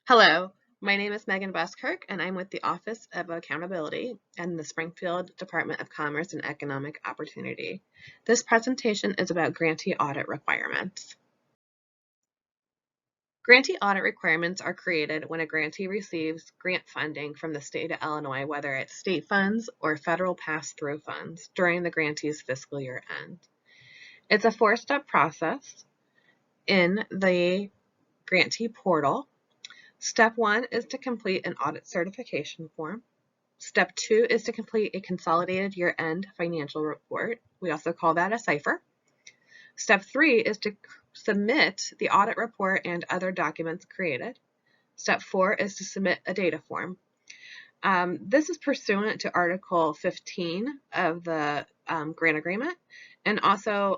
Hello, my name is Megan Buskirk, and I'm with the Office of Accountability and the Springfield Department of Commerce and Economic Opportunity. This presentation is about grantee audit requirements. Grantee audit requirements are created when a grantee receives grant funding from the state of Illinois, whether it's state funds or federal pass-through funds, during the grantee's fiscal year end. It's a four-step process in the grantee portal. Step 1 is to complete an audit certification form. Step 2 is to complete a consolidated year-end financial report. We also call that a CIFR. Step 3 is to submit the audit report and other documents created. Step 4 is to submit a data form. This is pursuant to Article 15 of the grant agreement, and also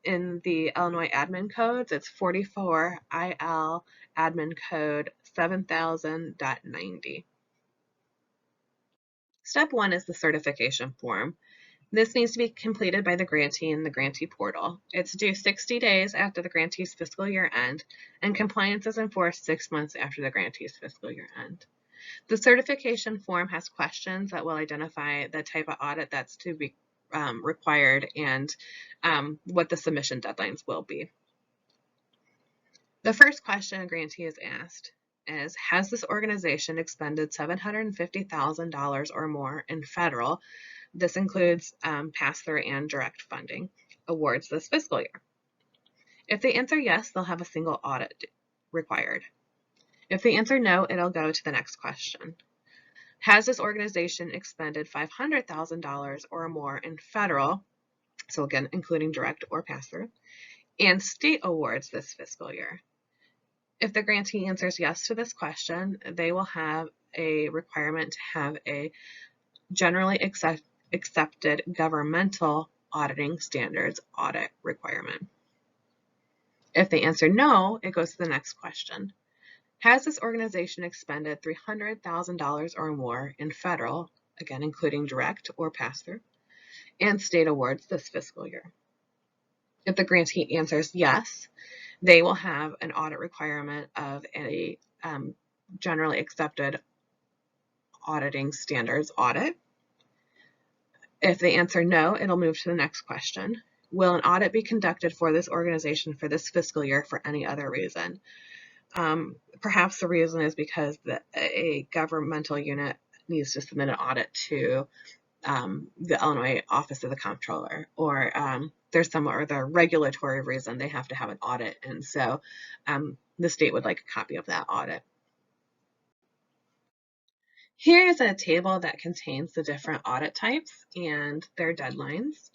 in the Illinois Admin Codes, it's 44 IL Admin Code 7000.90. Step 1 is the certification form. This needs to be completed by the grantee in the grantee portal. It's due 60 days after the grantee's fiscal year end, and compliance is enforced 6 months after the grantee's fiscal year end. The certification form has questions that will identify the type of audit that's to be required and what the submission deadlines will be. The first question a grantee is asked is, has this organization expended $750,000 or more in federal, this includes pass-through and direct funding, awards this fiscal year? If they answer yes, they'll have a single audit required. If they answer no, it'll go to the next question. Has this organization expended $500,000 or more in federal, so again, including direct or pass-through, and state awards this fiscal year? If the grantee answers yes to this question, they will have a requirement to have a generally accepted governmental auditing standards audit requirement. If they answer no, it goes to the next question. Has this organization expended $300,000 or more in federal, again, including direct or pass-through, and state awards this fiscal year? If the grantee answers yes, they will have an audit requirement of a generally accepted auditing standards audit. If they answer no, it'll move to the next question. Will an audit be conducted for this organization for this fiscal year for any other reason? Perhaps the reason is because a governmental unit needs to submit an audit to the Illinois Office of the Comptroller, or there's some other regulatory reason they have to have an audit, and so the state would like a copy of that audit. Here is a table that contains the different audit types and their deadlines.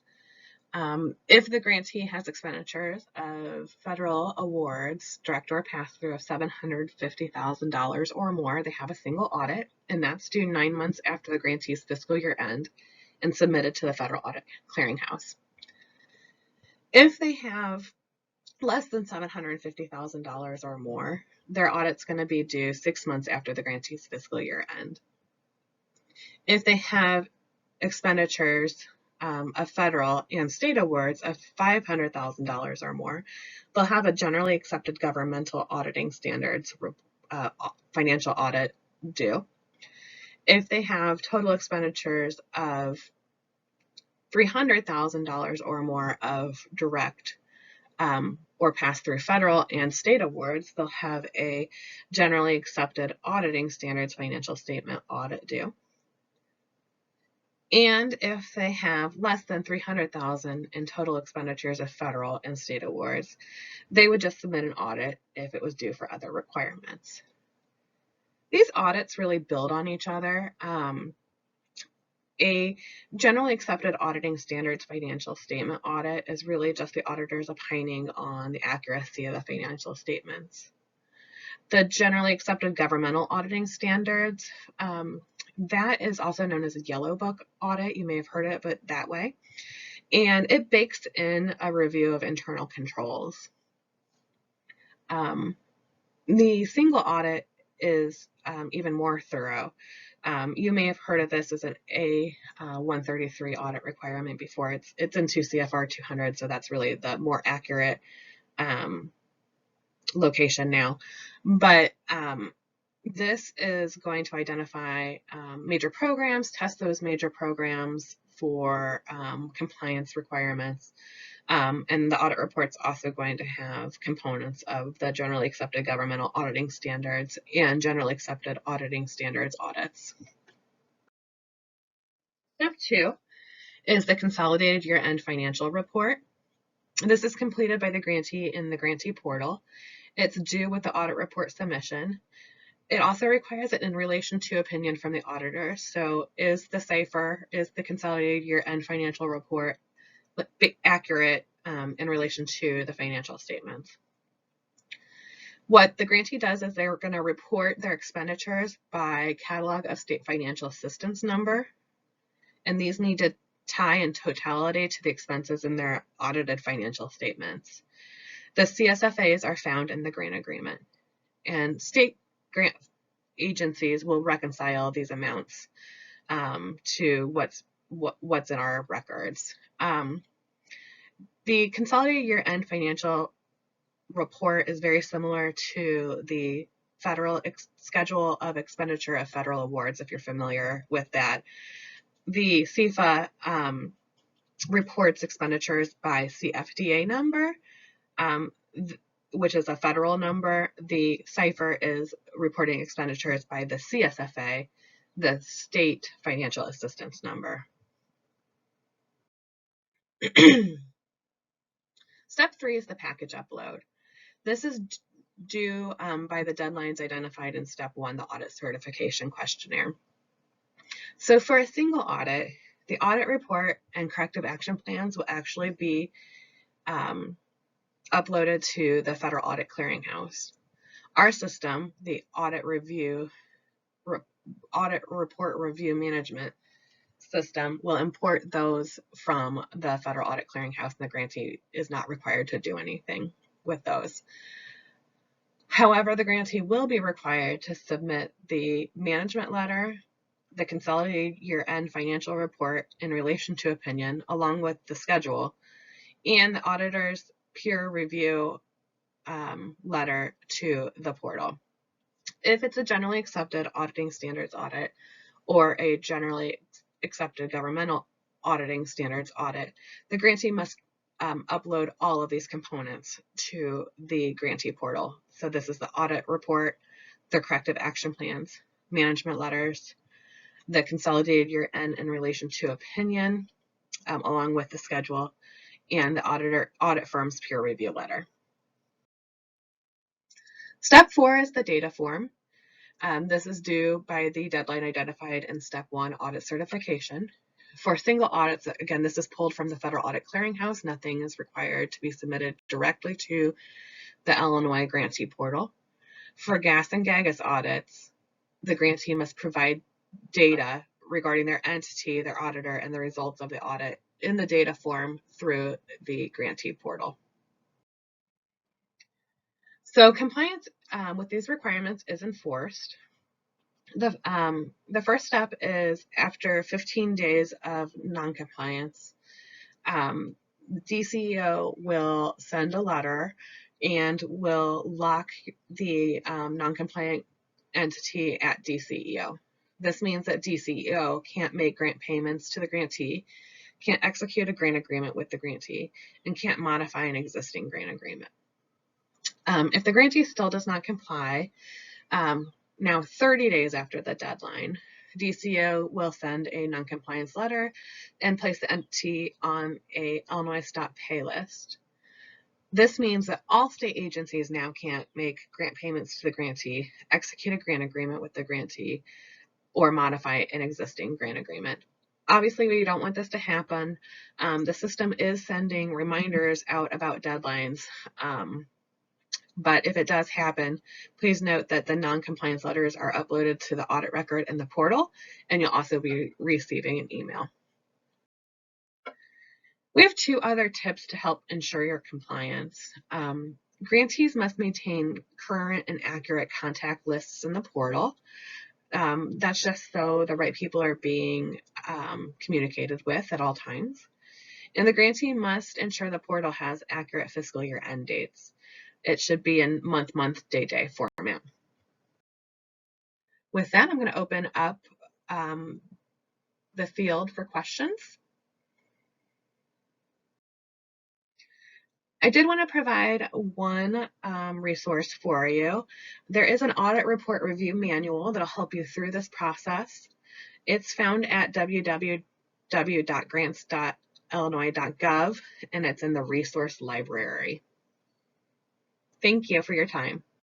If the grantee has expenditures of federal awards, direct or pass-through of $750,000 or more, they have a single audit, and that's due 9 months after the grantee's fiscal year end and submitted to the Federal Audit Clearinghouse. If they have less than $750,000 or more, their audit's going to be due 6 months after the grantee's fiscal year end. If they have expenditures of federal and state awards of $500,000 or more, they'll have a generally accepted governmental auditing standards financial audit due. If they have total expenditures of $300,000 or more of direct or pass-through federal and state awards, they'll have a generally accepted auditing standards financial statement audit due. And if they have less than $300,000 in total expenditures of federal and state awards, they would just submit an audit if it was due for other requirements. These audits really build on each other. A generally accepted auditing standards financial statement audit is really just the auditors opining on the accuracy of the financial statements. The generally accepted governmental auditing standards, that is also known as a yellow book audit. You may have heard it, but that way. And it bakes in a review of internal controls. The single audit is even more thorough. You may have heard of this as an A133 audit requirement before. It's in 2 CFR 200, so that's really the more accurate location now. But This is going to identify major programs, test those major programs for compliance requirements, and the audit report's also going to have components of the generally accepted governmental auditing standards and generally accepted auditing standards audits. Step 2 is the Consolidated Year-End Financial Report. This is completed by the grantee in the grantee portal. It's due with the audit report submission. It also requires it in relation to opinion from the auditor. So is the CIFR, is the Consolidated Year-End Financial Report accurate in relation to the financial statements? What the grantee does is they're going to report their expenditures by Catalog of State Financial Assistance number, and these need to tie in totality to the expenses in their audited financial statements. The CSFAs are found in the grant agreement, and state grant agencies will reconcile these amounts to what's in our records. The Consolidated Year-End Financial Report is very similar to the Federal Schedule of Expenditure of Federal Awards, if you're familiar with that. The CFA reports expenditures by CFDA number, which is a federal number. The CIFR is reporting expenditures by the CSFA, the state financial assistance number. Step 3 is the package upload. This is due by the deadlines identified in Step 1, the audit certification questionnaire. So for a single audit, the audit report and corrective action plans will actually be uploaded to the Federal Audit Clearinghouse. Our system, the Audit Report Review Management system, will import those from the Federal Audit Clearinghouse, and the grantee is not required to do anything with those. However, the grantee will be required to submit the management letter, the Consolidated Year-End Financial Report in relation to opinion, along with the schedule, and the auditor's peer review letter to the portal. If it's a generally accepted auditing standards audit or a generally accepted governmental auditing standards audit, the grantee must upload all of these components to the grantee portal. So this is the audit report, the corrective action plans, management letters, the consolidated year-end in relation to opinion, along with the schedule, and the audit firm's peer review letter. Step 4 is the data form. This is due by the deadline identified in Step 1, audit certification. For single audits, again, this is pulled from the Federal Audit Clearinghouse. Nothing is required to be submitted directly to the Illinois grantee portal. For gas and GAGAS audits, the grantee must provide data regarding their entity, their auditor, and the results of the audit in the data form through the grantee portal. So compliance with these requirements is enforced. The first step is after 15 days of noncompliance, DCEO will send a letter and will lock the noncompliant entity at DCEO. This means that DCEO can't make grant payments to the grantee, can't execute a grant agreement with the grantee, and can't modify an existing grant agreement. If the grantee still does not comply, now 30 days after the deadline, DCEO will send a noncompliance letter and place the entity on a Illinois Stop Pay list. This means that all state agencies now can't make grant payments to the grantee, execute a grant agreement with the grantee, or modify an existing grant agreement. Obviously, we don't want this to happen. The system is sending reminders out about deadlines. But if it does happen, please note that the non-compliance letters are uploaded to the audit record in the portal, and you'll also be receiving an email. We have 2 other tips to help ensure your compliance. Grantees must maintain current and accurate contact lists in the portal. That's just so the right people are being communicated with at all times. And the grantee must ensure the portal has accurate fiscal year end dates. It should be in month, day format. With that, I'm going to open up the field for questions. I did want to provide one resource for you. There is an audit report review manual that'll help you through this process. It's found at www.grants.illinois.gov, and it's in the resource library. Thank you for your time.